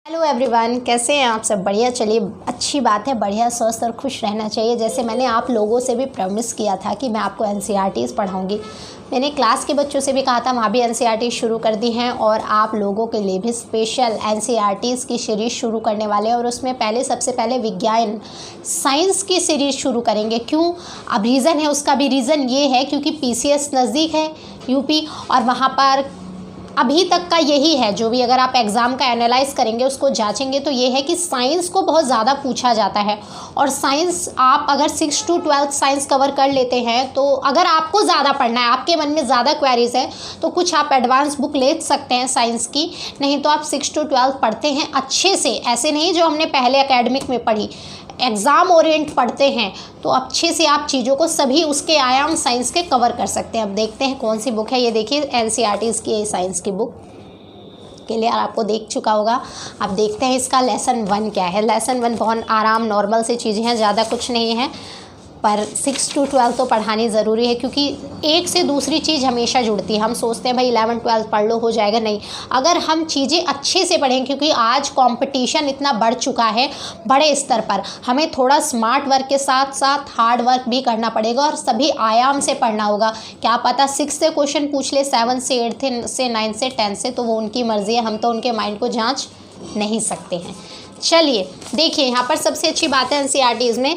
Hello everyone, कैसे हैं आप सब? बढ़िया। चलिए, अच्छी बात है, बढ़िया स्वस्थ और खुश रहना चाहिए। जैसे मैंने आप लोगों से भी प्रॉमिस किया था कि मैं आपको एनसीईआरटीज़ पढ़ाऊंगी। मैंने क्लास के बच्चों से भी कहा था, वहाँ भी एनसीईआरटी शुरू कर दी हैं और आप लोगों के लिए भी स्पेशल एनसीईआरटीज़ की सीरीज़ शुरू करने वाले हैं। और उसमें सबसे पहले विज्ञान साइंस की सीरीज़ शुरू करेंगे। क्यों? अब रीज़न है, उसका भी रीज़न ये है क्योंकि पीसीएस नज़दीक है यूपी, और वहाँ पर अभी तक का यही है, जो भी अगर आप एग्ज़ाम का एनालाइज करेंगे, उसको जांचेंगे, तो ये है कि साइंस को बहुत ज़्यादा पूछा जाता है। और साइंस आप अगर 6 to 12 साइंस कवर कर लेते हैं, तो अगर आपको ज़्यादा पढ़ना है, आपके मन में ज़्यादा क्वेरीज है, तो कुछ आप एडवांस बुक ले सकते हैं साइंस की। नहीं तो आप 6 to 12 पढ़ते हैं अच्छे से, ऐसे नहीं जो हमने पहले एकेडमिक में पढ़ी, एग्ज़ाम ओरिएंट पढ़ते हैं, तो अच्छे से आप चीज़ों को सभी उसके आयाम साइंस के कवर कर सकते हैं। अब देखते हैं कौन सी बुक है। ये देखिए, एनसीईआरटीज़ की साइंस की बुक क्लियर आपको देख चुका होगा। अब देखते हैं इसका लेसन 1 क्या है। लेसन 1 बहुत आराम नॉर्मल से चीज़ें हैं, ज़्यादा कुछ नहीं है, पर 6 to 12 तो पढ़ानी ज़रूरी है क्योंकि एक से दूसरी चीज़ हमेशा जुड़ती है। हम सोचते हैं भाई 11 12 पढ़ लो हो जाएगा, नहीं। अगर हम चीज़ें अच्छे से पढ़ें, क्योंकि आज कंपटीशन इतना बढ़ चुका है बड़े स्तर पर, हमें थोड़ा स्मार्ट वर्क के साथ साथ हार्ड वर्क भी करना पड़ेगा और सभी आयाम से पढ़ना होगा। क्या पता 6 से क्वेश्चन पूछ ले, 7 से 8 से 9 से 10 से, तो वो उनकी मर्ज़ी है, हम तो उनके माइंड को जाँच नहीं सकते हैं। चलिए देखिए, यहाँ पर सबसे अच्छी बात है एनसीईआरटीज़ में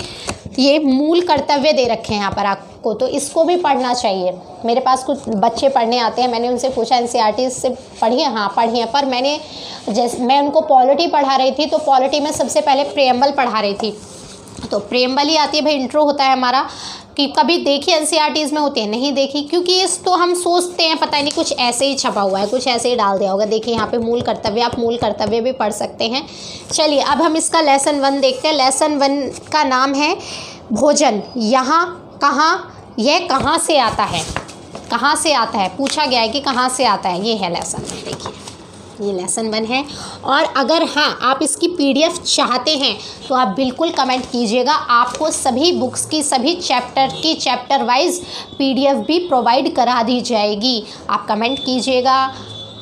ये मूल कर्तव्य दे रखे हैं यहाँ पर आपको, तो इसको भी पढ़ना चाहिए। मेरे पास कुछ बच्चे पढ़ने आते हैं, मैंने उनसे पूछा एनसीईआरटी से पढ़ी है? हाँ पढ़ी है, पर मैं उनको पॉलिटी पढ़ा रही थी, तो पॉलिटी में सबसे पहले प्रेम्बल पढ़ा रही थी। तो प्रेम्बल ही आती है भाई, इंट्रो होता है हमारा, कि कभी देखी एनसीईआरटीज़ में होती है? नहीं देखी, क्योंकि इस तो हम सोचते हैं पता नहीं कुछ ऐसे ही छपा हुआ है, कुछ ऐसे ही डाल दिया होगा। देखिए यहाँ पे मूल कर्तव्य, आप मूल कर्तव्य भी पढ़ सकते हैं। चलिए अब हम इसका लेसन 1 देखते हैं। लेसन 1 का नाम है भोजन। यहाँ कहाँ, यह कहाँ से आता है? कहाँ से आता है पूछा गया है कि कहाँ से आता है, ये है लेसन। देखिए ये लेसन 1 है। और अगर हाँ आप इसकी पीडीएफ चाहते हैं तो आप बिल्कुल कमेंट कीजिएगा, आपको सभी बुक्स की सभी चैप्टर की चैप्टर वाइज पीडीएफ भी प्रोवाइड करा दी जाएगी। आप कमेंट कीजिएगा,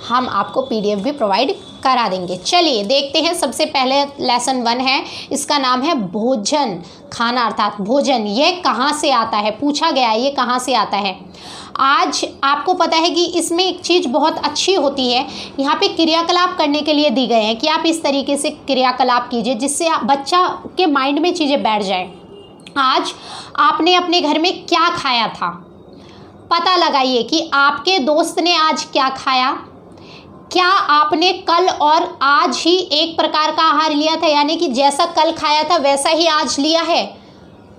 हम आपको पीडीएफ भी प्रोवाइड करा देंगे। चलिए देखते हैं, सबसे पहले लेसन 1 है, इसका नाम है भोजन, खाना अर्थात भोजन। यह कहाँ से आता है पूछा गया है, ये कहाँ से आता है। आज आपको पता है कि इसमें एक चीज़ बहुत अच्छी होती है, यहाँ पे क्रियाकलाप करने के लिए दी गए हैं कि आप इस तरीके से क्रियाकलाप कीजिए जिससे बच्चा के माइंड में चीज़ें बैठ जाएं। आज आपने अपने घर में क्या खाया था, पता लगाइए कि आपके दोस्त ने आज क्या खाया। क्या आपने कल और आज ही एक प्रकार का आहार लिया था, यानी कि जैसा कल खाया था वैसा ही आज लिया है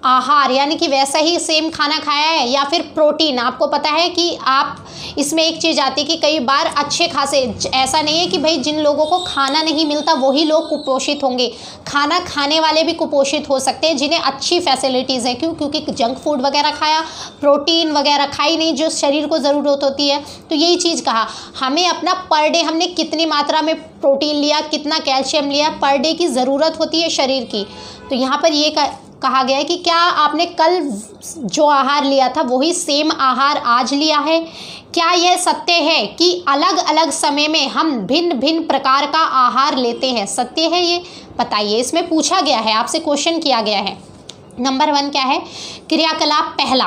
आहार, यानी कि वैसा ही सेम खाना खाया है। या फिर प्रोटीन, आपको पता है कि आप इसमें एक चीज़ आती है कि कई बार अच्छे खासे, ऐसा नहीं है कि भाई जिन लोगों को खाना नहीं मिलता वही लोग कुपोषित होंगे, खाना खाने वाले भी कुपोषित हो सकते हैं जिन्हें अच्छी फैसिलिटीज़ हैं। क्यों? क्योंकि जंक फूड वगैरह खाया, प्रोटीन वगैरह खाई नहीं जो शरीर को ज़रूरत होती है। तो यही चीज़ कहा, हमें अपना पर डे हमने कितनी मात्रा में प्रोटीन लिया, कितना कैल्शियम लिया, पर डे की ज़रूरत होती है शरीर की। तो यहाँ पर ये कहा गया है कि क्या आपने कल जो आहार लिया था वही सेम आहार आज लिया है। क्या यह सत्य है कि अलग अलग समय में हम भिन्न भिन्न प्रकार का आहार लेते हैं? सत्य है ये? बताइए, इसमें पूछा गया है, आपसे क्वेश्चन किया गया है। नंबर 1 क्या है? क्रियाकलाप पहला,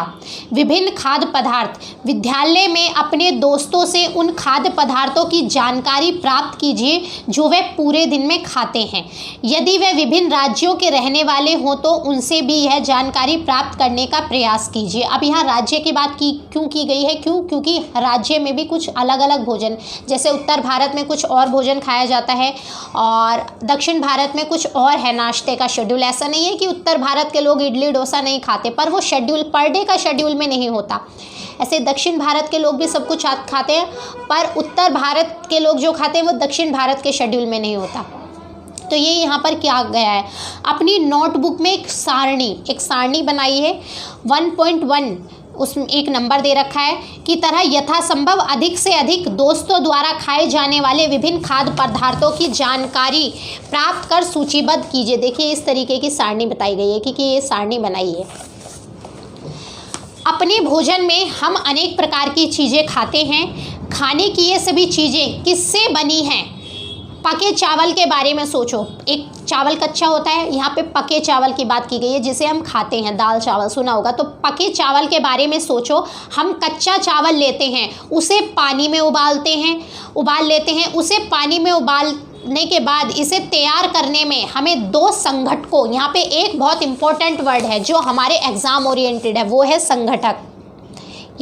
विभिन्न खाद्य पदार्थ। विद्यालय में अपने दोस्तों से उन खाद्य पदार्थों की जानकारी प्राप्त कीजिए जो वे पूरे दिन में खाते हैं। यदि वे विभिन्न राज्यों के रहने वाले हों तो उनसे भी यह जानकारी प्राप्त करने का प्रयास कीजिए। अब यहाँ राज्य की बात क्यों की गई है? क्योंकि राज्य में भी कुछ अलग अलग भोजन, जैसे उत्तर भारत में कुछ और भोजन खाया जाता है और दक्षिण भारत में कुछ और है नाश्ते का शेड्यूल। ऐसा नहीं है कि उत्तर भारत के लोग इडली डोसा नहीं खाते, पर वो शेड्यूल पर डे का शेड्यूल में नहीं होता। ऐसे दक्षिण भारत के लोग भी सब कुछ खाते हैं, पर उत्तर भारत के लोग जो खाते हैं वो दक्षिण भारत के शेड्यूल में नहीं होता। तो ये यहाँ पर क्या गया है, अपनी नोटबुक में एक सारणी बनाई है 1.1, उसमें एक नंबर दे रखा है कि तरह यथासंभव अधिक से अधिक दोस्तों द्वारा खाए जाने वाले विभिन्न खाद्य पदार्थों की जानकारी प्राप्त कर सूचीबद्ध कीजिए। देखिए इस तरीके की सारणी बताई गई है कि ये सारणी बनाई है। अपने भोजन में हम अनेक प्रकार की चीज़ें खाते हैं। खाने की ये सभी चीज़ें किससे बनी हैं? पके चावल के बारे में सोचो। एक चावल कच्चा होता है, यहाँ पे पके चावल की बात की गई है जिसे हम खाते हैं, दाल चावल सुना होगा। तो पके चावल के बारे में सोचो। हम कच्चा चावल लेते हैं, उसे पानी में उबाल लेते हैं। उसे पानी में उबालने के बाद इसे तैयार करने में हमें 2 संघटकों, यहाँ पे एक बहुत इंपॉर्टेंट वर्ड है जो हमारे एग्जाम ओरिएंटेड है, वो है संघटक।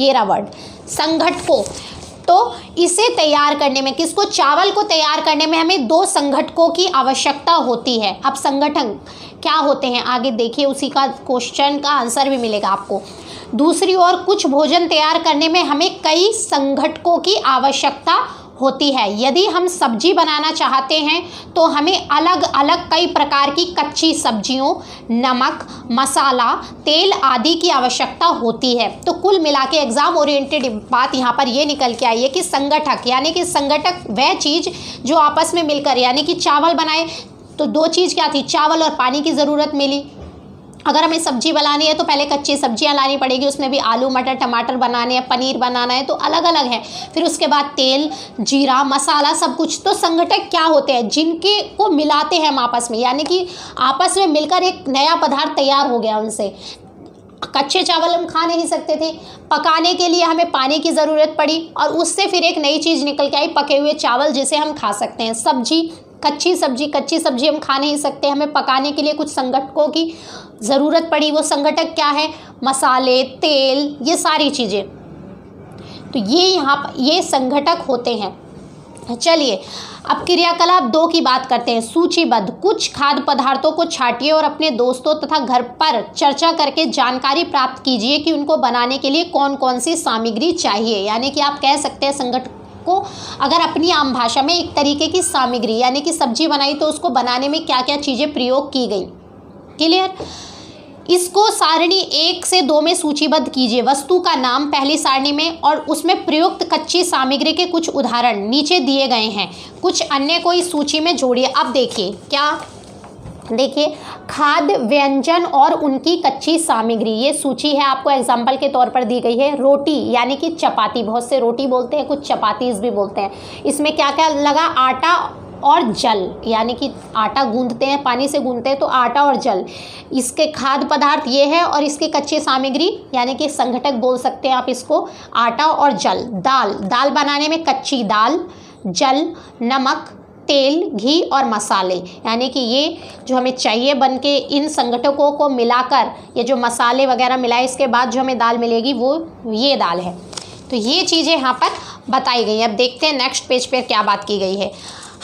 ये रहा वर्ड संघटकों। तो इसे तैयार करने में, किसको, चावल को तैयार करने में हमें 2 संघटकों की आवश्यकता होती है। अब संगठन क्या होते हैं आगे देखिए, उसी का क्वेश्चन का आंसर भी मिलेगा आपको। दूसरी ओर कुछ भोजन तैयार करने में हमें कई संघटकों की आवश्यकता होती है। यदि हम सब्जी बनाना चाहते हैं तो हमें अलग अलग कई प्रकार की कच्ची सब्जियों, नमक, मसाला, तेल आदि की आवश्यकता होती है। तो कुल मिला के एग्जाम ओरिएंटेड बात यहाँ पर ये निकल के आई है कि संगठक, यानी कि संगठक वह चीज़ जो आपस में मिलकर, यानी कि चावल बनाए तो 2 चीज़ क्या थी, चावल और पानी की ज़रूरत मिली। अगर हमें सब्जी बनानी है तो पहले कच्ची सब्जियां लानी पड़ेगी, उसमें भी आलू मटर टमाटर बनाने हैं, पनीर बनाना है, तो अलग अलग है। फिर उसके बाद तेल, जीरा, मसाला, सब कुछ। तो संगठक क्या होते हैं, जिनके को मिलाते हैं हम आपस में, यानी कि आपस में मिलकर एक नया पदार्थ तैयार हो गया उनसे। कच्चे चावल हम खा नहीं सकते थे, पकाने के लिए हमें पानी की ज़रूरत पड़ी और उससे फिर एक नई चीज़ निकल के आई, पके हुए चावल, जिसे हम खा सकते हैं। सब्जी, कच्ची सब्जी हम खा नहीं सकते, हमें पकाने के लिए कुछ संगठकों की ज़रूरत पड़ी। वो संगठक क्या है, मसाले, तेल, ये सारी चीज़ें। तो ये यहाँ पर ये संगठक होते हैं। चलिए अब क्रियाकलाप 2 की बात करते हैं। सूचीबद्ध कुछ खाद्य पदार्थों को छांटिए और अपने दोस्तों तथा घर पर चर्चा करके जानकारी प्राप्त कीजिए कि उनको बनाने के लिए कौन कौन सी सामग्री चाहिए। यानी कि आप कह सकते हैं संगठक को अगर अपनी आम भाषा में एक तरीके की सामग्री, यानी कि सब्जी बनाई तो उसको बनाने में क्या क्या चीज़ें प्रयोग की गई। क्लियर। इसको सारणी 1 से 2 में सूचीबद्ध कीजिए। वस्तु का नाम पहली सारणी में और उसमें प्रयुक्त कच्ची सामग्री के कुछ उदाहरण नीचे दिए गए हैं, कुछ अन्य को इस सूची में जोड़िए। अब देखिए क्या, देखिए खाद्य व्यंजन और उनकी कच्ची सामग्री, ये सूची है आपको एग्जाम्पल के तौर पर दी गई है। रोटी यानी कि चपाती, बहुत से रोटी बोलते हैं, कुछ चपातीज भी बोलते हैं। इसमें क्या क्या लगा, आटा और जल, यानी कि आटा गूंदते हैं, पानी से गूंदते हैं तो आटा और जल, इसके खाद्य पदार्थ ये है। और इसकी कच्ची सामग्री यानी कि संघटक बोल सकते हैं आप इसको, आटा और जल। दाल बनाने में कच्ची दाल, जल, नमक, तेल, घी और मसाले, यानी कि ये जो हमें चाहिए बन के इन संघटकों को मिलाकर, ये जो मसाले वगैरह मिलाए इसके बाद जो हमें दाल मिलेगी वो ये दाल है। तो ये चीज़ें यहाँ पर बताई गई हैं। अब देखते हैं नेक्स्ट पेज पे क्या बात की गई है।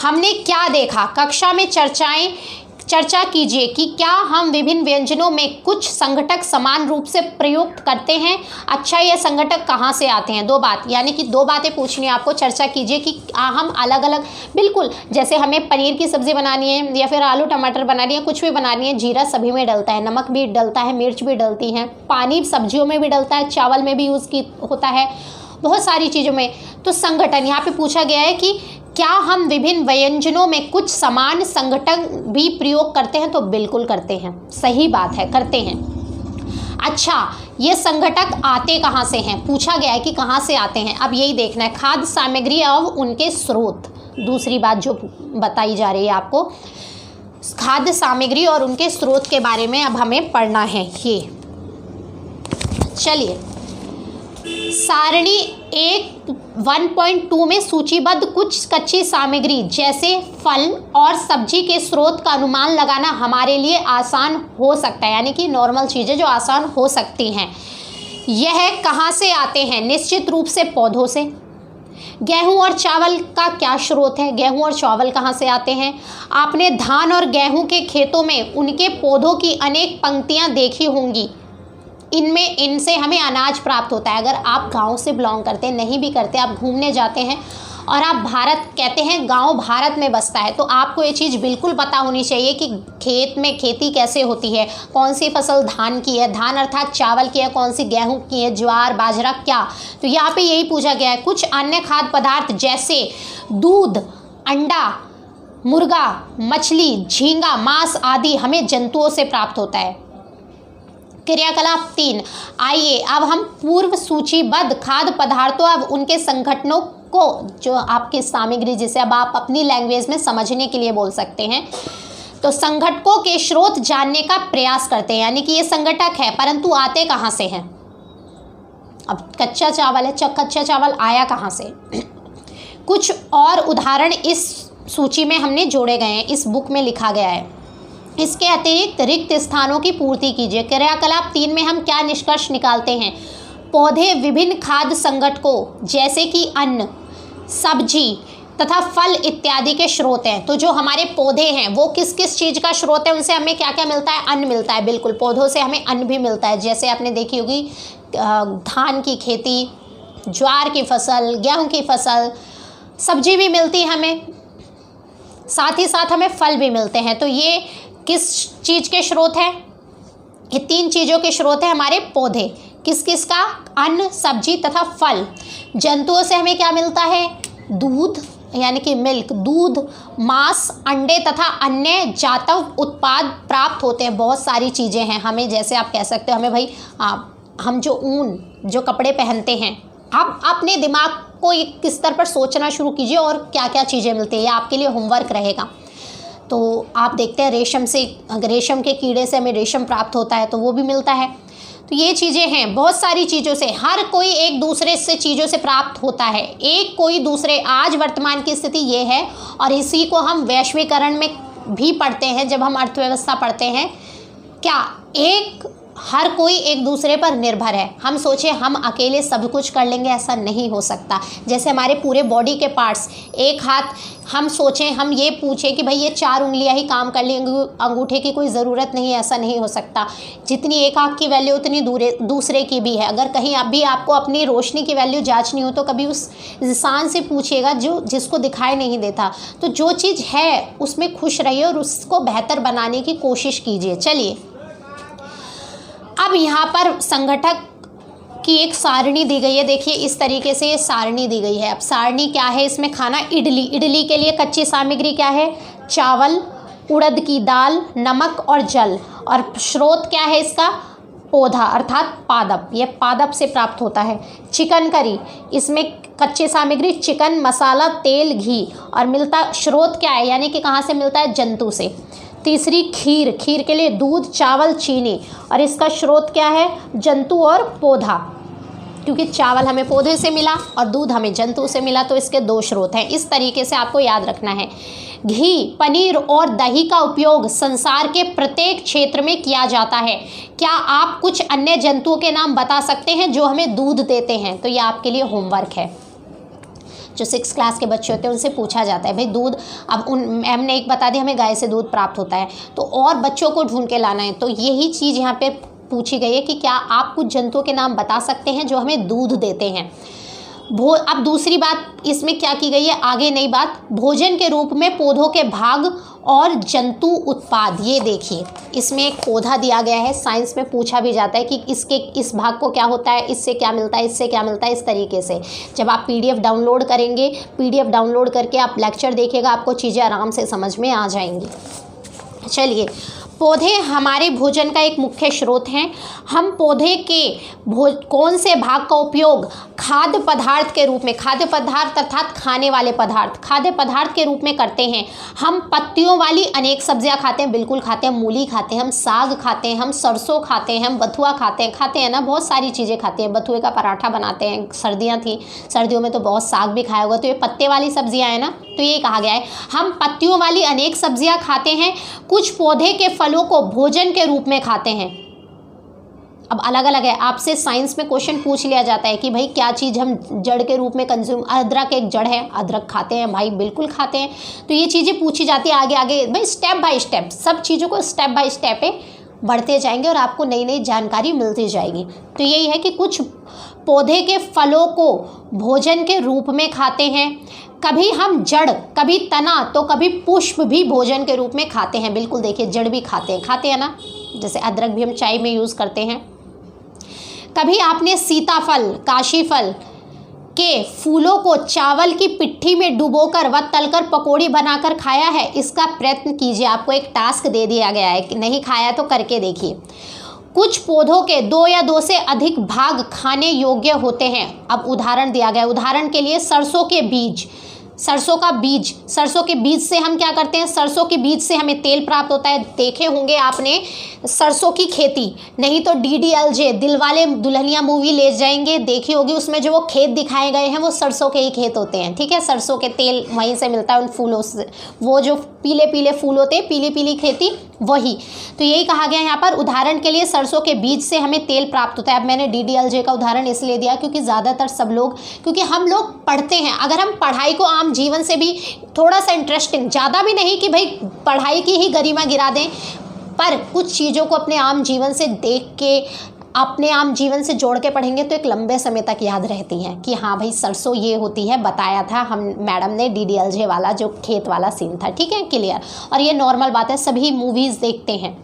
हमने क्या देखा, कक्षा में चर्चा कीजिए कि क्या हम विभिन्न व्यंजनों में कुछ संघटक समान रूप से प्रयुक्त करते हैं। अच्छा, ये संघटक कहाँ से आते हैं, 2 बात, यानी कि 2 बातें पूछनी है आपको। चर्चा कीजिए कि हम अलग अलग, बिल्कुल जैसे हमें पनीर की सब्ज़ी बनानी है या फिर आलू टमाटर बनानी है, कुछ भी बनानी है, जीरा सभी में डलता है, नमक भी डलता है, मिर्च भी डलती है, पानी सब्जियों में भी डलता है, चावल में भी यूज़ की होता है, बहुत सारी चीज़ों में। तो संघटन यहाँ पे पूछा गया है कि क्या हम विभिन्न व्यंजनों में कुछ समान संघटक भी प्रयोग करते हैं, तो बिल्कुल करते हैं, सही बात है, करते हैं। अच्छा, ये संघटक आते कहाँ से हैं, पूछा गया है कि कहाँ से आते हैं। अब यही देखना है, खाद्य सामग्री और उनके स्रोत, दूसरी बात जो बताई जा रही है आपको, खाद्य सामग्री और उनके स्रोत के बारे में अब हमें पढ़ना है। ये चलिए सारणी 1.2 में सूचीबद्ध कुछ कच्ची सामग्री जैसे फल और सब्जी के स्रोत का अनुमान लगाना हमारे लिए आसान हो सकता है, यानी कि नॉर्मल चीज़ें जो आसान हो सकती हैं। यह कहाँ से आते हैं, निश्चित रूप से पौधों से। गेहूं और चावल का क्या स्रोत है, गेहूं और चावल कहाँ से आते हैं। आपने धान और गेहूं के खेतों में उनके पौधों की अनेक पंक्तियाँ देखी होंगी, इनसे हमें अनाज प्राप्त होता है। अगर आप गांव से बिलोंग करते हैं, नहीं भी करते, आप घूमने जाते हैं और आप भारत कहते हैं, गांव भारत में बसता है, तो आपको ये चीज़ बिल्कुल पता होनी चाहिए कि खेत में खेती कैसे होती है, कौन सी फसल धान की है, धान अर्थात चावल की है, कौन सी गेहूं की है, ज्वार बाजरा क्या। तो यहाँ पे यही पूछा गया है। कुछ अन्य खाद्य पदार्थ जैसे दूध, अंडा, मुर्गा, मछली, झींगा, मांस आदि हमें जंतुओं से प्राप्त होता है। क्रियाकलाप 3, आइए अब हम पूर्व सूचीबद्ध खाद्य पदार्थों अब उनके संगठनों को, जो आपकी सामग्री जिसे अब आप अपनी लैंग्वेज में समझने के लिए बोल सकते हैं, तो संघटकों के स्रोत जानने का प्रयास करते हैं। यानी कि ये संघटक है परंतु आते कहाँ से हैं। अब कच्चा चावल है, कच्चा चावल आया कहाँ से। कुछ और उदाहरण इस सूची में हमने जोड़े गए हैं, इस बुक में लिखा गया है। इसके अतिरिक्त रिक्त स्थानों की पूर्ति कीजिए। क्रियाकलाप 3 में हम क्या निष्कर्ष निकालते हैं। पौधे विभिन्न खाद्य संघटकों जैसे कि अन्न, सब्जी तथा फल इत्यादि के स्रोत हैं। तो जो हमारे पौधे हैं वो किस किस चीज़ का स्रोत है, उनसे हमें क्या क्या मिलता है, अन्न मिलता है। बिल्कुल, पौधों से हमें अन्न भी मिलता है। जैसे आपने देखी होगी धान की खेती, ज्वार की फसल, गेहूं की फसल, सब्जी भी मिलती है हमें, साथ ही साथ हमें फल भी मिलते हैं। तो ये किस चीज़ के स्रोत हैं, ये 3 चीज़ों के स्रोत हैं हमारे पौधे। किस किस का, अन्न, सब्जी तथा फल। जंतुओं से हमें क्या मिलता है, दूध यानी कि मिल्क, दूध, मांस, अंडे तथा अन्य जातव उत्पाद प्राप्त होते हैं। बहुत सारी चीज़ें हैं हमें, जैसे आप कह सकते हो हमें भाई हम जो ऊन, जो कपड़े पहनते हैं, आप अपने दिमाग को एक स्तर पर सोचना शुरू कीजिए और क्या क्या चीज़ें मिलती हैं। ये आपके लिए होमवर्क रहेगा। तो आप देखते हैं रेशम से, रेशम के कीड़े से हमें रेशम प्राप्त होता है, तो वो भी मिलता है। तो ये चीज़ें हैं, बहुत सारी चीज़ों से, हर कोई एक दूसरे से चीज़ों से प्राप्त होता है, एक कोई दूसरे। आज वर्तमान की स्थिति ये है और इसी को हम वैश्वीकरण में भी पढ़ते हैं जब हम अर्थव्यवस्था पढ़ते हैं। क्या हर कोई एक दूसरे पर निर्भर है। हम सोचें हम अकेले सब कुछ कर लेंगे, ऐसा नहीं हो सकता। जैसे हमारे पूरे बॉडी के पार्ट्स, एक हाथ, हम सोचें, हम ये पूछें कि भाई ये 4 उंगलियां ही काम कर लेंगी, अंगूठे की कोई ज़रूरत नहीं है, ऐसा नहीं हो सकता। जितनी एक आँख की वैल्यू उतनी दूसरे की भी है। अगर कहीं आप भी आपको अपनी रोशनी की वैल्यू जांचनी हो तो कभी उस इंसान से पूछिएगा जिसको दिखाई नहीं देता। तो जो चीज़ है उसमें खुश रहिए और उसको बेहतर बनाने की कोशिश कीजिए। चलिए, अब यहाँ पर संघटक की एक सारणी दी गई है। देखिए इस तरीके से ये सारणी दी गई है। अब सारणी क्या है, इसमें खाना इडली के लिए कच्ची सामग्री क्या है, चावल, उड़द की दाल, नमक और जल। और स्रोत क्या है इसका, पौधा अर्थात पादप, ये पादप से प्राप्त होता है। चिकन करी, इसमें कच्ची सामग्री चिकन, मसाला, तेल, घी। और मिलता स्रोत क्या है, यानी कि कहाँ से मिलता है, जंतु से। तीसरी खीर के लिए दूध, चावल, चीनी। और इसका स्रोत क्या है, जंतु और पौधा, क्योंकि चावल हमें पौधे से मिला और दूध हमें जंतु से मिला, तो इसके 2 स्रोत हैं। इस तरीके से आपको याद रखना है। घी, पनीर और दही का उपयोग संसार के प्रत्येक क्षेत्र में किया जाता है। क्या आप कुछ अन्य जंतुओं के नाम बता सकते हैं जो हमें दूध देते हैं। तो यह आपके लिए होमवर्क है। जो 6 क्लास के बच्चे होते हैं उनसे पूछा जाता है भाई दूध, अब उन मैम ने एक बता दी हमें गाय से दूध प्राप्त होता है, तो और बच्चों को ढूंढ के लाना है। तो यही चीज़ यहाँ पे पूछी गई है कि क्या आप कुछ जंतुओं के नाम बता सकते हैं जो हमें दूध देते हैं। अब दूसरी बात इसमें क्या की गई है, आगे नई बात, भोजन के रूप में पौधों के भाग और जंतु उत्पाद। ये देखिए इसमें एक पौधा दिया गया है, साइंस में पूछा भी जाता है कि इसके इस भाग को क्या होता है, इससे क्या मिलता है, इससे क्या मिलता है। इस तरीके से जब आप PDF डाउनलोड करेंगे, PDF डाउनलोड करके आप लेक्चर देखिएगा, आपको चीज़ें आराम से समझ में आ जाएंगी। चलिए, पौधे हमारे भोजन का एक मुख्य स्रोत हैं। हम पौधे के कौन से भाग का उपयोग खाद्य पदार्थ के रूप में, खाद्य पदार्थ अर्थात खाने वाले पदार्थ, खाद्य पदार्थ के रूप में करते हैं। हम पत्तियों वाली अनेक सब्जियां खाते हैं, बिल्कुल खाते हैं, मूली खाते हैं, हम साग खाते हैं, हम सरसों खाते हैं, हम बथुआ खाते हैं ना, बहुत सारी चीज़ें खाते हैं। बथुए का पराठा बनाते हैं, सर्दियाँ थी, सर्दियों में तो बहुत साग भी खाया होगा। तो ये पत्ते वाली सब्जियाँ हैं ना, तो ये कहा गया है हम पत्तियों वाली अनेक सब्जियां खाते हैं। कुछ पौधे के फलों को भोजन के रूप में खाते हैं। अब अलग अलग है, आपसे साइंस में क्वेश्चन पूछ लिया जाता है कि भाई क्या चीज़ हम जड़ के रूप में कंज्यूम, अदरक एक जड़ है, अदरक खाते हैं भाई, बिल्कुल खाते हैं। तो ये चीज़ें पूछी जाती है आगे आगे भाई, स्टेप बाय स्टेप, सब चीज़ों को स्टेप बाय स्टेप पे बढ़ते जाएंगे और आपको नई नई जानकारी मिलती जाएगी। तो यही है कि कुछ पौधे के फलों को भोजन के रूप में खाते हैं। कभी हम जड़, कभी तना, तो कभी पुष्प भी भोजन के रूप में खाते हैं। बिल्कुल देखिए जड़ भी खाते हैं ना, जैसे अदरक भी हम चाय में यूज़ करते हैं। कभी आपने सीताफल, काशीफल के फूलों को चावल की पिट्ठी में डुबोकर व तलकर पकौड़ी बनाकर खाया है। इसका प्रयत्न कीजिए, आपको एक टास्क दे दिया गया है कि नहीं खाया तो करके देखिए। कुछ पौधों के 2 या 2 से अधिक भाग खाने योग्य होते हैं। अब उदाहरण दिया गया, उदाहरण के लिए सरसों के बीज, सरसों का बीज, सरसों के बीज से हम क्या करते हैं, सरसों के बीज से हमें तेल प्राप्त होता है। देखे होंगे आपने सरसों की खेती, नहीं तो DDLJ दिलवाले दुल्हनिया मूवी ले जाएंगे, देखी होगी, उसमें जो वो खेत दिखाए गए हैं वो सरसों के ही खेत होते हैं। ठीक है, सरसों के तेल वहीं से मिलता है, उन फूलों से, वो जो पीले पीले फूल होते हैं, पीली पीली खेती, वही। तो यही कहा गया यहाँ पर, उदाहरण के लिए सरसों के बीज से हमें तेल प्राप्त होता है। अब मैंने DDLJ का उदाहरण इसलिए दिया क्योंकि ज़्यादातर सब लोग, क्योंकि हम लोग पढ़ते हैं, अगर हम पढ़ाई को आम जीवन से भी थोड़ा सा इंटरेस्टिंग, ज़्यादा भी नहीं कि भाई पढ़ाई की ही गरिमा गिरा दें, पर कुछ चीज़ों को अपने आम जीवन से देख के, अपने आम जीवन से जोड़ के पढ़ेंगे तो एक लंबे समय तक याद रहती हैं कि हाँ भाई सरसों ये होती है, बताया था हम मैडम ने, DDLJ वाला जो खेत वाला सीन था। ठीक है, क्लियर। और ये नॉर्मल बात है, सभी मूवीज़ देखते हैं।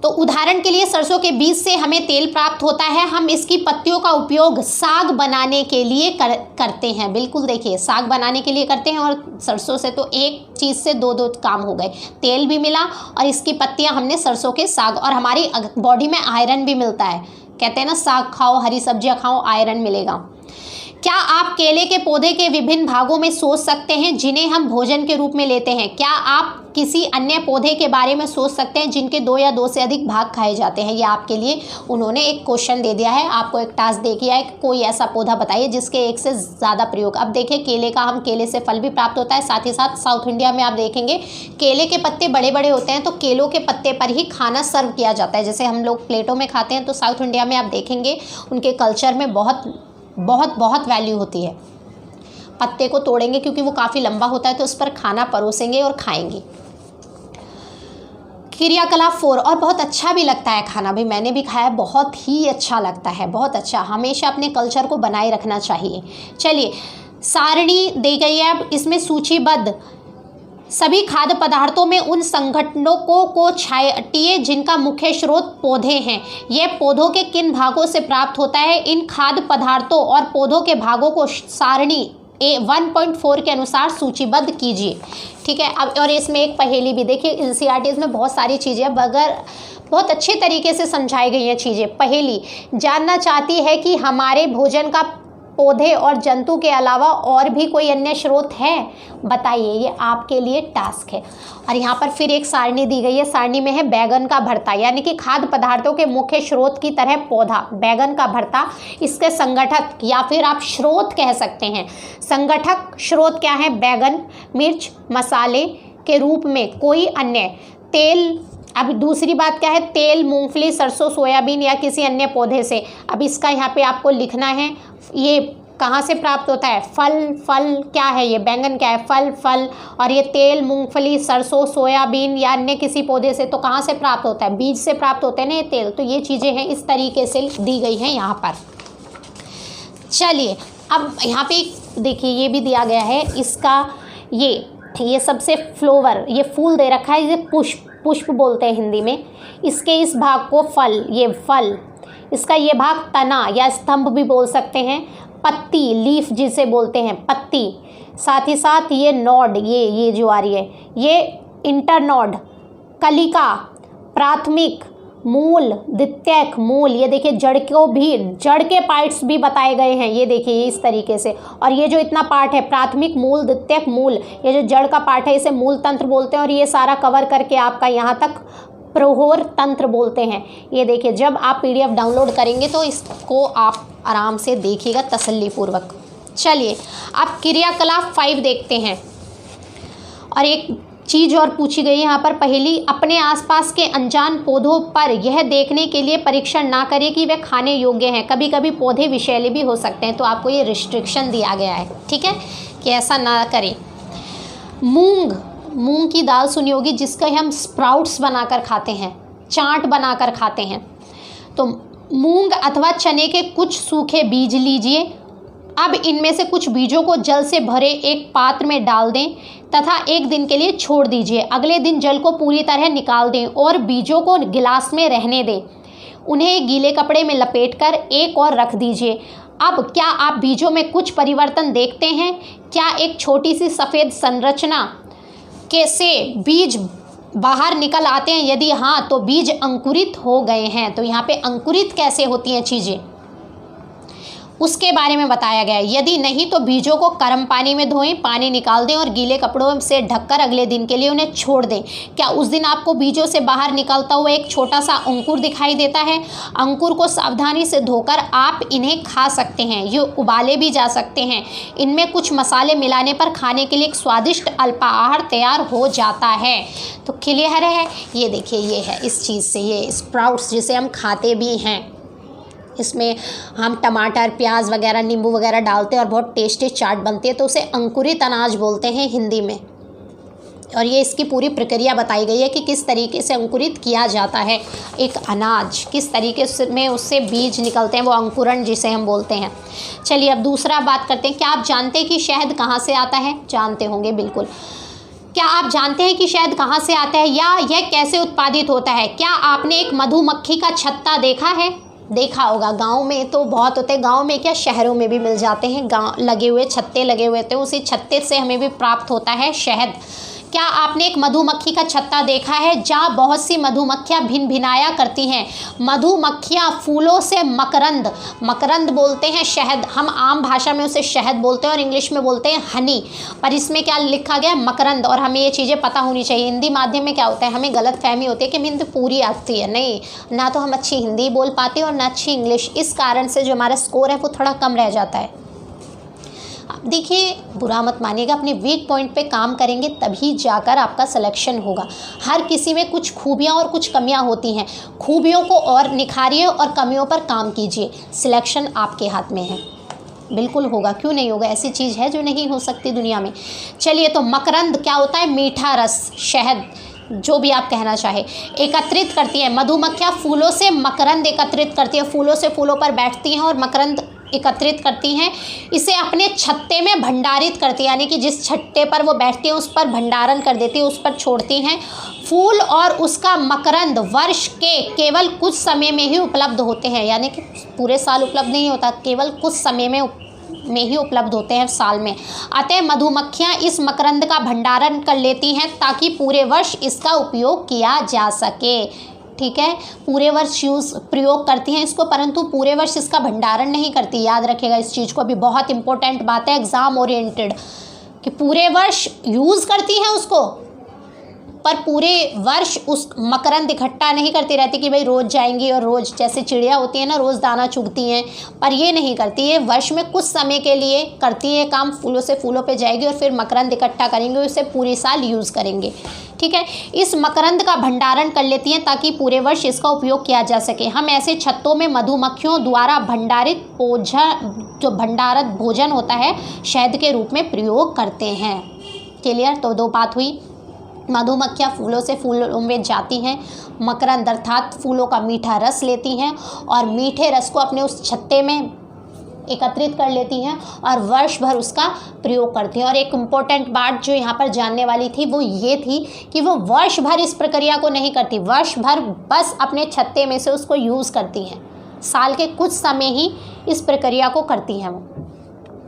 तो उदाहरण के लिए सरसों के बीज से हमें तेल प्राप्त होता है, हम इसकी पत्तियों का उपयोग साग बनाने के लिए करते हैं। बिल्कुल, देखिए साग बनाने के लिए करते हैं, और सरसों से तो एक चीज़ से दो काम हो गए, तेल भी मिला और इसकी पत्तियां हमने सरसों के साग, और हमारी बॉडी में आयरन भी मिलता है। कहते हैं ना, साग खाओ, हरी सब्जियां खाओ, आयरन मिलेगा। क्या आप केले के पौधे के विभिन्न भागों में सोच सकते हैं जिन्हें हम भोजन के रूप में लेते हैं? क्या आप किसी अन्य पौधे के बारे में सोच सकते हैं जिनके 2 या 2 से अधिक भाग खाए जाते हैं? ये आपके लिए उन्होंने एक क्वेश्चन दे दिया है, आपको एक टास्क दे दिया है कि कोई ऐसा पौधा बताइए जिसके 1 से ज़्यादा प्रयोग। अब देखिए, केले का, हम केले से फल भी प्राप्त होता है, साथ ही साथ साउथ इंडिया में आप देखेंगे केले के पत्ते बड़े बड़े होते हैं, तो केलों के पत्ते पर ही खाना सर्व किया जाता है। जैसे हम लोग प्लेटों में खाते हैं, तो साउथ इंडिया में आप देखेंगे उनके कल्चर में बहुत वैल्यू होती है। पत्ते को तोड़ेंगे क्योंकि वो काफ़ी लंबा होता है, तो उस पर खाना परोसेंगे और खाएंगे। क्रियाकलाप 4, और बहुत अच्छा भी लगता है खाना, भी मैंने भी खाया, बहुत ही अच्छा लगता है, बहुत अच्छा। हमेशा अपने कल्चर को बनाए रखना चाहिए। चलिए, सारणी दी गई है, अब इसमें सूचीबद्ध सभी खाद्य पदार्थों में उन संगठनों को छांटिए जिनका मुख्य स्रोत पौधे हैं। यह पौधों के किन भागों से प्राप्त होता है? इन खाद्य पदार्थों और पौधों के भागों को सारणी 1.4 के अनुसार सूचीबद्ध कीजिए। ठीक है, अब और इसमें एक पहेली भी, देखिए NCERT में बहुत सारी चीज़ें बगैर बहुत अच्छे तरीके से समझाई गई हैं चीज़ें। पहेली जानना चाहती है कि हमारे भोजन का पौधे और जंतु के अलावा और भी कोई अन्य स्रोत है, बताइए। ये आपके लिए टास्क है। और यहाँ पर फिर एक सारणी दी गई है, सारणी में है बैगन का भरता, यानी कि खाद्य पदार्थों के मुख्य स्रोत की तरह पौधा, बैगन का भरता। इसके संगठक या फिर आप स्रोत कह सकते हैं। संगठक स्रोत क्या है? बैगन, मिर्च, मसाले के रूप में कोई अन्य, तेल। अब दूसरी बात क्या है? तेल, मूंगफली, सरसों, सोयाबीन या किसी अन्य पौधे से। अब इसका यहाँ पे आपको लिखना है, ये कहाँ से प्राप्त होता है? फल क्या है? ये बैंगन क्या है? फल। और ये तेल, मूंगफली, सरसों, सोयाबीन या अन्य किसी पौधे से, तो कहाँ से प्राप्त होता है? बीज से प्राप्त होते हैं ना ये तेल। तो ये चीज़ें हैं, इस तरीके से दी गई हैं यहाँ पर। चलिए, अब यहाँ पे देखिए ये भी दिया गया है, इसका ये सबसे फ्लोवर, ये फूल दे रखा है, ये पुष्प बोलते हैं हिंदी में। इसके इस भाग को फल, ये फल। इसका ये भाग तना या स्तंभ भी बोल सकते हैं। पत्ती, लीफ जिसे बोलते हैं, पत्ती। साथ ही साथ ये नोड, ये जो आ रही है, ये इंटरनोड। कलिका, प्राथमिक, मूल, द्वितीयक, मूल। ये देखिए जड़ को भी, जड़ के पार्ट्स भी बताए गए हैं, ये देखिए इस तरीके से। और ये जो इतना पार्ट है, प्राथमिक, मूल, द्वितीयक, मूल, ये जो जड़ का पार्ट है इसे मूल तंत्र बोलते हैं। और ये सारा कवर करके आपका यहाँ तक प्रहोर तंत्र बोलते हैं। ये देखिए, जब आप PDF डाउनलोड करेंगे तो इसको आप आराम से देखिएगा तसल्लीपूर्वक। चलिए, अब क्रियाकलाप 5 देखते हैं। और एक चीज़ और पूछी गई है यहाँ पर पहेली, अपने आसपास के अनजान पौधों पर यह देखने के लिए परीक्षण ना करें कि वे खाने योग्य हैं। कभी कभी पौधे विषैले भी हो सकते हैं, तो आपको ये रिस्ट्रिक्शन दिया गया है, ठीक है, कि ऐसा ना करें। मूंग की दाल सुनी होगी, जिसका हम स्प्राउट्स बनाकर खाते हैं, चाट बनाकर खाते हैं। तो मूंग अथवा चने के कुछ सूखे बीज लीजिए। अब इनमें से कुछ बीजों को जल से भरे एक पात्र में डाल दें तथा 1 दिन के लिए छोड़ दीजिए। अगले दिन जल को पूरी तरह निकाल दें और बीजों को गिलास में रहने दें। उन्हें गीले कपड़े में लपेटकर एक और रख दीजिए। अब क्या आप बीजों में कुछ परिवर्तन देखते हैं? क्या एक छोटी सी सफ़ेद संरचना से बीज बाहर निकल आते हैं, यदि हाँ तो बीज अंकुरित हो गए हैं। तो यहाँ पे अंकुरित कैसे होती हैं चीज़ें उसके बारे में बताया गया है। यदि नहीं तो बीजों को गर्म पानी में धोएं, पानी निकाल दें और गीले कपड़ों से ढककर अगले दिन के लिए उन्हें छोड़ दें। क्या उस दिन आपको बीजों से बाहर निकलता हुआ एक छोटा सा अंकुर दिखाई देता है? अंकुर को सावधानी से धोकर आप इन्हें खा सकते हैं। ये उबाले भी जा सकते हैं। इनमें कुछ मसाले मिलाने पर खाने के लिए एक स्वादिष्ट अल्पाहार तैयार हो जाता है। तो क्लियर है? ये देखिए, ये है इस चीज़ से, ये स्प्राउट्स जिसे हम खाते भी हैं। इसमें हम टमाटर, प्याज वगैरह, नींबू वगैरह डालते हैं और बहुत टेस्टी चाट बनती है। तो उसे अंकुरित अनाज बोलते हैं हिंदी में। और ये इसकी पूरी प्रक्रिया बताई गई है कि किस तरीके से अंकुरित किया जाता है एक अनाज, किस तरीके से में उससे बीज निकलते हैं, वो अंकुरण जिसे हम बोलते हैं। चलिए अब दूसरा बात करते हैं। क्या आप जानते हैं कि शहद कहाँ से आता है? जानते होंगे बिल्कुल। क्या आप जानते हैं कि शहद कहाँ से आता है या यह कैसे उत्पादित होता है? क्या आपने एक मधुमक्खी का छत्ता देखा है? देखा होगा। गांव में तो बहुत होते हैं, गांव में क्या शहरों में भी मिल जाते हैं। गांव लगे हुए छत्ते लगे हुए थे, उसी छत्ते से हमें भी प्राप्त होता है शहद। क्या आपने एक मधुमक्खी का छत्ता देखा है जहाँ बहुत सी मधुमक्खियाँ भिन भिनाया करती हैं? मधुमक्खियाँ फूलों से मकरंद, मकरंद बोलते हैं शहद, हम आम भाषा में उसे शहद बोलते हैं और इंग्लिश में बोलते हैं हनी, पर इसमें क्या लिखा गया है? मकरंद। और हमें ये चीज़ें पता होनी चाहिए। हिंदी माध्यम में क्या होता है, हमें गलत फहमी होती है कि हमें हिंदी पूरी आती है। नहीं, ना तो हम अच्छी हिंदी बोल पाते हैं और ना अच्छी इंग्लिश। इस कारण से जो हमारा स्कोर है वो थोड़ा कम रह जाता है। देखिए, बुरा मत मानिएगा, अपने वीक पॉइंट पे काम करेंगे तभी जाकर आपका सिलेक्शन होगा। हर किसी में कुछ खूबियाँ और कुछ कमियाँ होती हैं। खूबियों को और निखारिए और कमियों पर काम कीजिए। सिलेक्शन आपके हाथ में है, बिल्कुल होगा, क्यों नहीं होगा? ऐसी चीज़ है जो नहीं हो सकती दुनिया में। चलिए, तो मकरंद क्या होता है? मीठा रस, शहद, जो भी आप कहना चाहे, एकत्रित करती है। मधुमक्खियाँ फूलों से मकरंद एकत्रित करती है, फूलों से फूलों पर बैठती हैं और मकरंद एकत्रित करती हैं। इसे अपने छत्ते में भंडारित करती है, यानी कि जिस छत्ते पर वो बैठती हैं उस पर भंडारण कर देती है, उस पर छोड़ती हैं। फूल और उसका मकरंद वर्ष के केवल कुछ समय में ही उपलब्ध होते हैं, यानी कि पूरे साल उपलब्ध नहीं होता, केवल कुछ समय में ही उपलब्ध होते हैं साल में। अतः मधुमक्खियाँ इस मकरंद का भंडारण कर लेती हैं ताकि पूरे वर्ष इसका उपयोग किया जा सके। ठीक है, पूरे वर्ष प्रयोग करती हैं इसको, परंतु पूरे वर्ष इसका भंडारण नहीं करती। याद रखिएगा इस चीज़ को, अभी बहुत इंपॉर्टेंट बात है एग्ज़ाम ओरिएंटेड, कि पूरे वर्ष यूज़ करती हैं उसको, पर पूरे वर्ष उस मकरंद इकट्ठा नहीं करती रहती कि भाई रोज़ जाएंगी और रोज़, जैसे चिड़िया होती है ना, रोज़ दाना चुगती हैं, पर ये नहीं करती है। वर्ष में कुछ समय के लिए करती है काम, फूलों से फूलों पे जाएगी और फिर मकरंद इकट्ठा करेंगे, उसे पूरे साल यूज़ करेंगे। ठीक है, इस मकरंद का भंडारण कर लेती हैं ताकि पूरे वर्ष इसका उपयोग किया जा सके। हम ऐसे छत्तों में मधुमक्खियों द्वारा भंडारित भोजन होता है शहद के रूप में प्रयोग करते हैं। क्लियर? तो दो बात हुई, मधुमक्खियाँ फूलों से फूलों में जाती हैं, मकरंद अर्थात फूलों का मीठा रस लेती हैं और मीठे रस को अपने उस छत्ते में एकत्रित कर लेती हैं और वर्ष भर उसका प्रयोग करती हैं। और एक इम्पॉर्टेंट बात जो यहाँ पर जानने वाली थी वो ये थी कि वो वर्ष भर इस प्रक्रिया को नहीं करती, वर्ष भर बस अपने छत्ते में से उसको यूज़ करती हैं, साल के कुछ समय ही इस प्रक्रिया को करती हैं वो।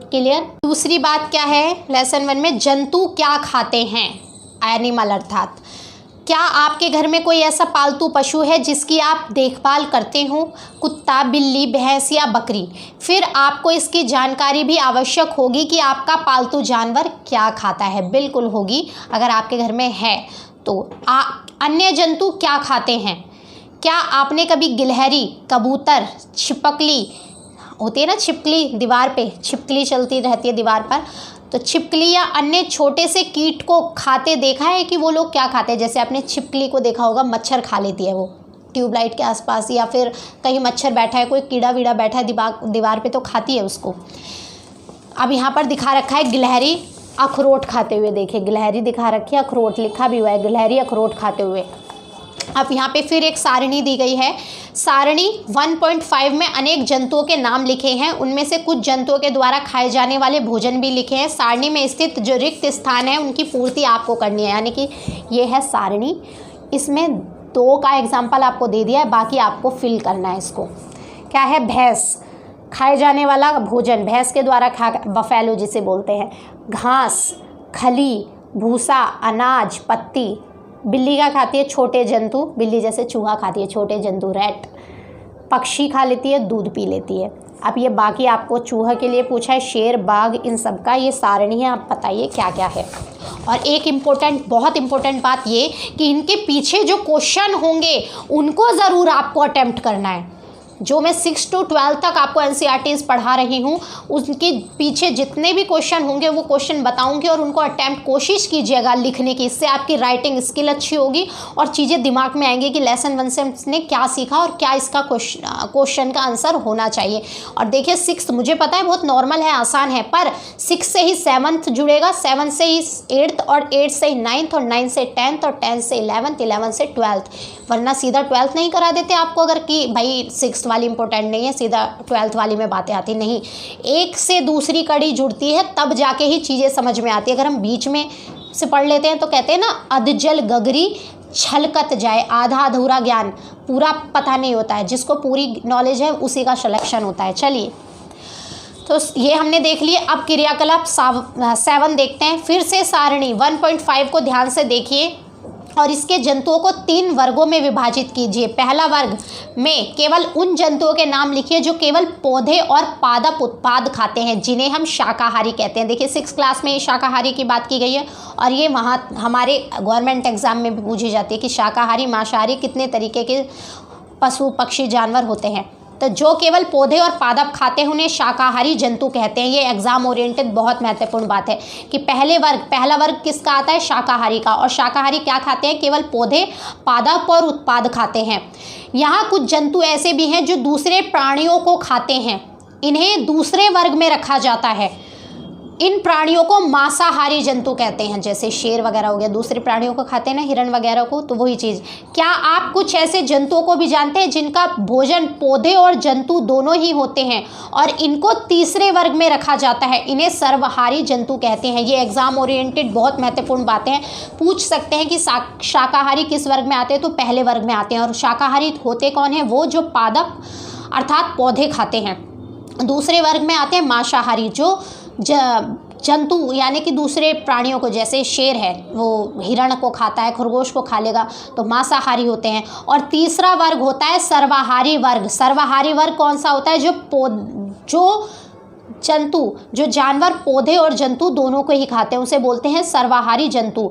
क्लियर? दूसरी बात क्या है लेसन 1 में, जंतु क्या खाते हैं? एनिमल अर्थात क्या आपके घर में कोई ऐसा पालतू पशु है जिसकी आप देखभाल करते हो? कुत्ता, बिल्ली, भैंस या बकरी? फिर आपको इसकी जानकारी भी आवश्यक होगी कि आपका पालतू जानवर क्या खाता है। बिल्कुल होगी अगर आपके घर में है तो। अन्य जंतु क्या खाते हैं? क्या आपने कभी गिलहरी, कबूतर, छिपकली होती है ना, छिपकली दीवार पे छिपकली चलती रहती है दीवार पर, तो छिपकली या अन्य छोटे से कीट को खाते देखा है कि वो लोग क्या खाते हैं? जैसे आपने छिपकली को देखा होगा, मच्छर खा लेती है वो ट्यूबलाइट के आसपास, या फिर कहीं मच्छर बैठा है, कोई कीड़ा वीड़ा बैठा है दीवार पे तो खाती है उसको। अब यहाँ पर दिखा रखा है गिलहरी अखरोट खाते हुए, देखिए गिलहरी दिखा रखी है, अखरोट लिखा भी हुआ है, गिलहरी अखरोट खाते हुए। अब यहाँ पे फिर एक सारणी दी गई है, सारणी 1.5 में अनेक जंतुओं के नाम लिखे हैं, उनमें से कुछ जंतुओं के द्वारा खाए जाने वाले भोजन भी लिखे हैं। सारणी में स्थित जो रिक्त स्थान है उनकी पूर्ति आपको करनी है, यानी कि ये है सारणी। इसमें 2 का एग्जाम्पल आपको दे दिया है, बाकी आपको फिल करना है इसको। क्या है? भैंस, खाए जाने वाला भोजन, भैंस के द्वारा बफेलो जिसे बोलते हैं, घास, खली, भूसा, अनाज, पत्ती, बिल्ली क्या खाती है? छोटे जंतु, बिल्ली जैसे चूहा खाती है छोटे जंतु, रैट। पक्षी खा लेती है, दूध पी लेती है। अब ये बाकी आपको चूहा के लिए पूछा है, शेर, बाघ, इन सब का ये सारणी है, आप बताइए क्या क्या है। और एक इम्पोर्टेंट, बहुत इम्पोर्टेंट बात ये कि इनके पीछे जो क्वेश्चन होंगे उनको ज़रूर आपको अटेम्प्ट करना है। जो मैं 6 to 12 तक आपको एनसीईआरटीज़ पढ़ा रही हूँ, उसके पीछे जितने भी क्वेश्चन होंगे वो क्वेश्चन बताऊंगी और उनको अटेम्प्ट कोशिश कीजिएगा लिखने की। इससे आपकी राइटिंग स्किल अच्छी होगी और चीज़ें दिमाग में आएंगी कि लेसन 1 से हमने क्या सीखा और क्या इसका क्वेश्चन का आंसर होना चाहिए। और देखिए 6 मुझे पता है बहुत नॉर्मल है, आसान है, पर 6 से ही 7th जुड़ेगा, 7 से ही 8th और 8 से ही 9th और 9 से 10th और 10 से 11th, 11 से 12th। वरना सीधा 12th नहीं करा देते आपको, अगर कि भाई 6th वाली इंपॉर्टेंट नहीं है, सीधा 12th वाली में बातें आती नहीं। एक से दूसरी कड़ी जुड़ती है तब जाके ही चीज़ें समझ में आती है। अगर हम बीच में से पढ़ लेते हैं तो कहते हैं ना, अधजल गगरी छलकत जाए, आधा अधूरा ज्ञान, पूरा पता नहीं होता है। जिसको पूरी नॉलेज है उसी का सिलेक्शन होता है। चलिए, तो ये हमने देख लिए। अब क्रियाकलाप 7 देखते हैं। फिर से सारणी 1.5 को ध्यान से देखिए और इसके जंतुओं को 3 वर्गों में विभाजित कीजिए। पहला वर्ग में केवल उन जंतुओं के नाम लिखिए जो केवल पौधे और पादप उत्पाद खाते हैं, जिन्हें हम शाकाहारी कहते हैं। देखिए 6th क्लास में शाकाहारी की बात की गई है और ये वहाँ हमारे गवर्नमेंट एग्जाम में भी पूछी जाती है कि शाकाहारी, मांसाहारी कितने तरीके के पशु, पक्षी, जानवर होते हैं। तो जो केवल पौधे और पादप खाते हैं उन्हें शाकाहारी जंतु कहते हैं। ये एग्जाम ओरिएंटेड बहुत महत्वपूर्ण बात है कि पहला वर्ग किसका आता है? शाकाहारी का। और शाकाहारी क्या खाते हैं? केवल पौधे, पादप और उत्पाद खाते हैं। यहाँ कुछ जंतु ऐसे भी हैं जो दूसरे प्राणियों को खाते हैं, इन्हें दूसरे वर्ग में रखा जाता है। इन प्राणियों को मांसाहारी जंतु कहते हैं। जैसे शेर वगैरह हो गया, दूसरे प्राणियों को खाते हैं ना, हिरण वगैरह को, तो वही चीज़। क्या आप कुछ ऐसे जंतुओं को भी जानते हैं जिनका भोजन पौधे और जंतु दोनों ही होते हैं और इनको तीसरे वर्ग में रखा जाता है? इन्हें सर्वहारी जंतु कहते हैं। ये एग्जाम ओरिएंटेड बहुत महत्वपूर्ण बातें हैं। पूछ सकते हैं कि शाकाहारी किस वर्ग में आते हैं, तो पहले वर्ग में आते हैं। और शाकाहारी होते कौन हैं? वो जो पादप अर्थात पौधे खाते हैं। दूसरे वर्ग में आते हैं मांसाहारी, जो जंतु यानी कि दूसरे प्राणियों को, जैसे शेर है वो हिरण को खाता है, खरगोश को खा लेगा, तो मांसाहारी होते हैं। और तीसरा वर्ग होता है सर्वाहारी वर्ग। सर्वाहारी वर्ग कौन सा होता है? जो जानवर पौधे और जंतु दोनों को ही खाते हैं, उसे बोलते हैं सर्वाहारी जंतु।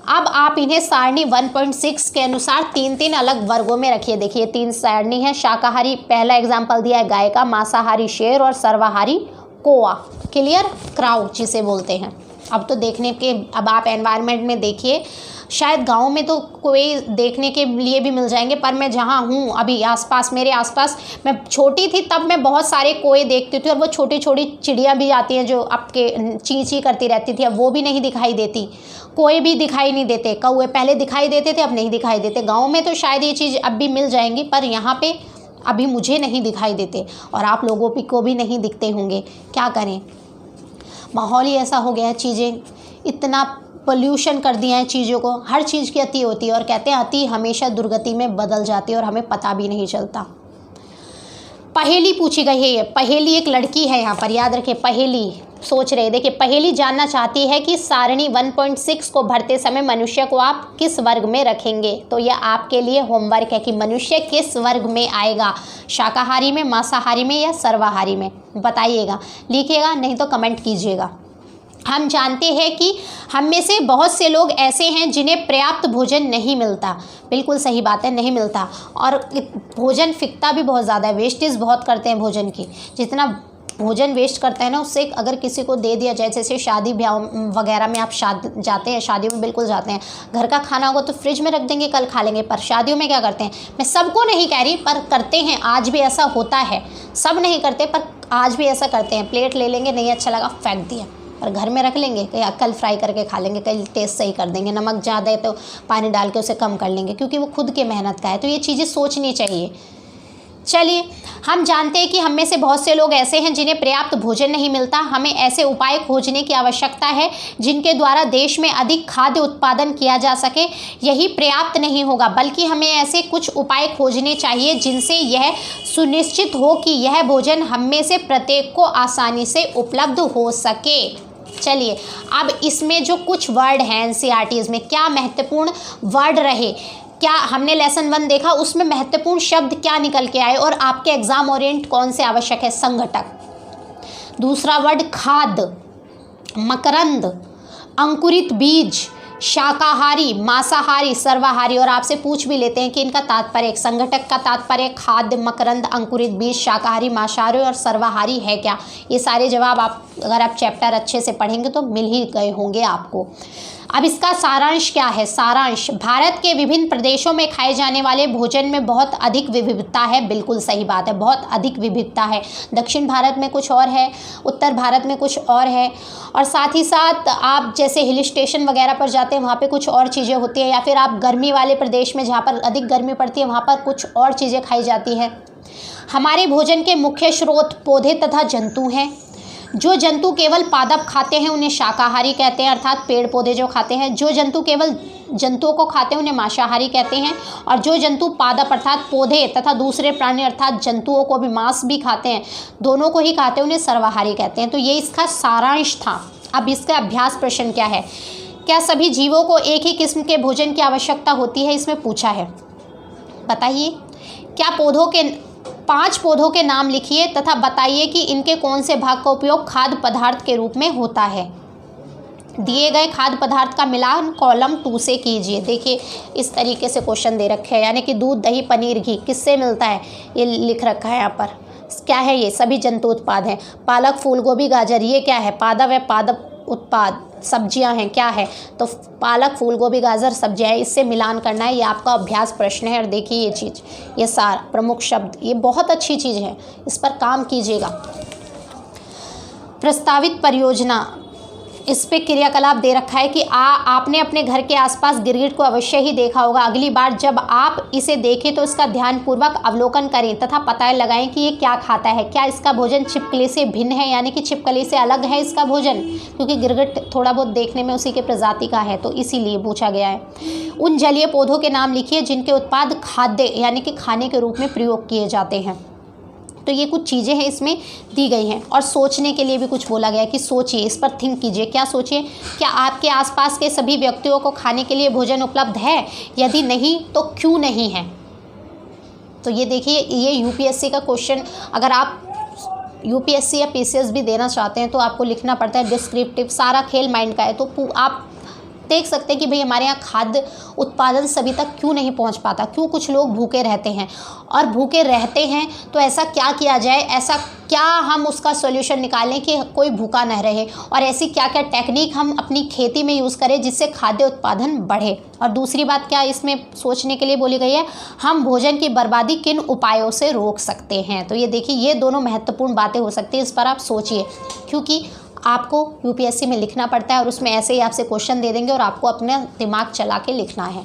अब आप इन्हें सारणी 1.6 के अनुसार 3 अलग वर्गों में रखिए। देखिए 3 सारणी है। शाकाहारी पहला एग्जाम्पल दिया है गाय का, मांसाहारी शेर और सर्वाहारी कोआ, क्लियर, क्राउ जिसे बोलते हैं। अब तो देखने के, अब आप एनवायरनमेंट में देखिए, शायद गांव में तो कोई देखने के लिए भी मिल जाएंगे, पर मैं जहाँ हूँ अभी आसपास, मेरे आसपास, मैं छोटी थी तब मैं बहुत सारे कोए देखती थी और वो छोटी छोटी चिड़ियाँ भी आती हैं जो आपके ची ची करती रहती थी, अब वो भी नहीं दिखाई देती। कोई भी दिखाई नहीं देते। कौए पहले दिखाई देते थे, अब नहीं दिखाई देते। गाँव में तो शायद ये चीज़ अब भी मिल जाएंगी, पर यहाँ पे अभी मुझे नहीं दिखाई देते और आप लोगों को भी नहीं दिखते होंगे। क्या करें, माहौल ही ऐसा हो गया है, चीज़ें इतना पोल्यूशन कर दिया है चीज़ों को। हर चीज़ की अति होती है और कहते हैं अति हमेशा दुर्गति में बदल जाती है और हमें पता भी नहीं चलता। पहेली पूछी गई है। ये पहेली, एक लड़की है यहाँ पर, याद रखें, पहेली सोच रहे। देखिए पहेली जानना चाहती है कि सारणी 1.6 को भरते समय मनुष्य को आप किस वर्ग में रखेंगे। तो यह आपके लिए होमवर्क है कि मनुष्य किस वर्ग में आएगा, शाकाहारी में, मांसाहारी में या सर्वाहारी में, बताइएगा, लिखिएगा, नहीं तो कमेंट कीजिएगा। हम जानते हैं कि हम में से बहुत से लोग ऐसे हैं जिन्हें पर्याप्त भोजन नहीं मिलता। बिल्कुल सही बात है, नहीं मिलता। और भोजन फिकता भी बहुत ज़्यादा है, वेस्टेज बहुत करते हैं भोजन की। जितना भोजन वेस्ट करते हैं ना, उससे अगर किसी को दे दिया जाए, जैसे शादी ब्याह वगैरह में आप जाते हैं, शादियों में बिल्कुल जाते हैं, घर का खाना होगा तो फ्रिज में रख देंगे, कल खा लेंगे। पर शादियों में क्या करते हैं, मैं सबको नहीं कह रही, पर करते हैं, आज भी ऐसा होता है। सब नहीं करते पर आज भी ऐसा करते हैं। प्लेट ले लेंगे, नहीं अच्छा लगा फेंक दिया, और घर में रख लेंगे, कल फ्राई करके खा लेंगे, कल टेस्ट सही कर देंगे, नमक ज़्यादा है तो पानी डाल के उसे कम कर लेंगे, क्योंकि वो खुद के मेहनत का है। तो ये चीज़ें सोचनी चाहिए। चलिए, हम जानते हैं कि हम में से बहुत से लोग ऐसे हैं जिन्हें पर्याप्त भोजन नहीं मिलता। हमें ऐसे उपाय खोजने की आवश्यकता है जिनके द्वारा देश में अधिक खाद्य उत्पादन किया जा सके। यही पर्याप्त नहीं होगा, बल्कि हमें ऐसे कुछ उपाय खोजने चाहिए जिनसे यह सुनिश्चित हो कि यह भोजन हम में से प्रत्येक को आसानी से उपलब्ध हो सके। चलिए, अब इसमें जो कुछ वर्ड हैं एनसीईआरटीज़ में, क्या महत्वपूर्ण वर्ड रहे, क्या हमने लेसन 1 देखा, उसमें महत्वपूर्ण शब्द क्या निकल के आए और आपके एग्जाम ओरिएंट कौन से आवश्यक है? संघटक। दूसरा वर्ड खाद, मकरंद, अंकुरित बीज, शाकाहारी, मांसाहारी, सर्वाहारी। और आपसे पूछ भी लेते हैं कि इनका तात्पर्य, संघटक का तात्पर्य खाद्य, मकरंद, अंकुरित बीज, शाकाहारी, मांसाहारी और सर्वाहारी है क्या? ये सारे जवाब आप अगर आप चैप्टर अच्छे से पढ़ेंगे तो मिल ही गए होंगे आपको। अब इसका सारांश क्या है? सारांश, भारत के विभिन्न प्रदेशों में खाए जाने वाले भोजन में बहुत अधिक विविधता है। बिल्कुल सही बात है, बहुत अधिक विविधता है। दक्षिण भारत में कुछ और है, उत्तर भारत में कुछ और है, और साथ ही साथ आप जैसे हिल स्टेशन वगैरह पर जाते हैं वहाँ पे कुछ और चीज़ें होती हैं, या फिर आप गर्मी वाले प्रदेश में जहाँ पर अधिक गर्मी पड़ती है वहाँ पर कुछ और चीज़ें खाई जाती हैं। हमारे भोजन के मुख्य स्रोत पौधे तथा जंतु हैं। जो जंतु केवल पादप खाते हैं उन्हें शाकाहारी कहते हैं, अर्थात पेड़ पौधे जो खाते हैं। जो जंतु केवल जंतुओं को खाते हैं उन्हें मांसाहारी कहते हैं, और जो जंतु पादप अर्थात पौधे तथा दूसरे प्राणी अर्थात जंतुओं को भी, मांस भी खाते हैं, दोनों को ही खाते हैं, उन्हें सर्वाहारी कहते हैं। तो ये इसका सारांश था। अब इसका अभ्यास प्रश्न क्या है? क्या सभी जीवों को एक ही किस्म के भोजन की आवश्यकता होती है? इसमें पूछा है। बताइए, क्या 5 पौधों के नाम लिखिए तथा बताइए कि इनके कौन से भाग का उपयोग खाद्य पदार्थ के रूप में होता है। दिए गए खाद्य पदार्थ का मिलान कॉलम 2 से कीजिए। देखिए, इस तरीके से क्वेश्चन दे रखे हैं, यानी कि दूध, दही, पनीर, घी किससे मिलता है ये लिख रखा है यहाँ पर। क्या है ये? सभी जंतु उत्पाद हैं। पालक, फूल गोभी, गाजर ये क्या है? पादप है, पादप उत्पाद। सब्जियां हैं, क्या है? तो पालक, फूल गोभी, गाजर सब्जियां हैं, इससे मिलान करना है। ये आपका अभ्यास प्रश्न है। और देखिए ये चीज़, ये सार प्रमुख शब्द, ये बहुत अच्छी चीज़ है, इस पर काम कीजिएगा। प्रस्तावित परियोजना, इस पे क्रियाकलाप दे रखा है कि आपने अपने घर के आसपास गिरगिट को अवश्य ही देखा होगा। अगली बार जब आप इसे देखें तो इसका ध्यानपूर्वक अवलोकन करें तथा पता लगाएं कि ये क्या खाता है। क्या इसका भोजन छिपकली से भिन्न है, यानी कि छिपकली से अलग है इसका भोजन? क्योंकि गिरगिट थोड़ा बहुत देखने में उसी के प्रजाति का है, तो इसीलिए पूछा गया है। उन जलीय पौधों के नाम लिखिए जिनके उत्पाद खाद्य यानी कि खाने के रूप में प्रयोग किए जाते हैं। तो ये कुछ चीज़ें हैं इसमें दी गई हैं। और सोचने के लिए भी कुछ बोला गया है कि सोचिए, इस पर थिंक कीजिए। क्या सोचिए? क्या आपके आसपास के सभी व्यक्तियों को खाने के लिए भोजन उपलब्ध है? यदि नहीं तो क्यों नहीं है? तो ये देखिए, ये यूपीएससी का क्वेश्चन, अगर आप यूपीएससी या पीसीएस भी देना चाहते हैं तो आपको लिखना पड़ता है डिस्क्रिप्टिव। सारा खेल माइंड का है। तो आप देख सकते हैं कि भाई हमारे यहाँ खाद्य उत्पादन सभी तक क्यों नहीं पहुँच पाता, क्यों कुछ लोग भूखे रहते हैं, और भूखे रहते हैं तो ऐसा क्या किया जाए, ऐसा क्या हम उसका सॉल्यूशन निकालें कि कोई भूखा न रहे, और ऐसी क्या क्या टेक्निक हम अपनी खेती में यूज़ करें जिससे खाद्य उत्पादन बढ़े। और दूसरी बात क्या इसमें सोचने के लिए बोली गई है, हम भोजन की बर्बादी किन उपायों से रोक सकते हैं। तो ये देखिए, ये दोनों महत्वपूर्ण बातें हो सकती हैं, इस पर आप सोचिए, क्योंकि आपको यूपीएससी में लिखना पड़ता है और उसमें ऐसे ही आपसे क्वेश्चन दे देंगे और आपको अपना दिमाग चला के लिखना है।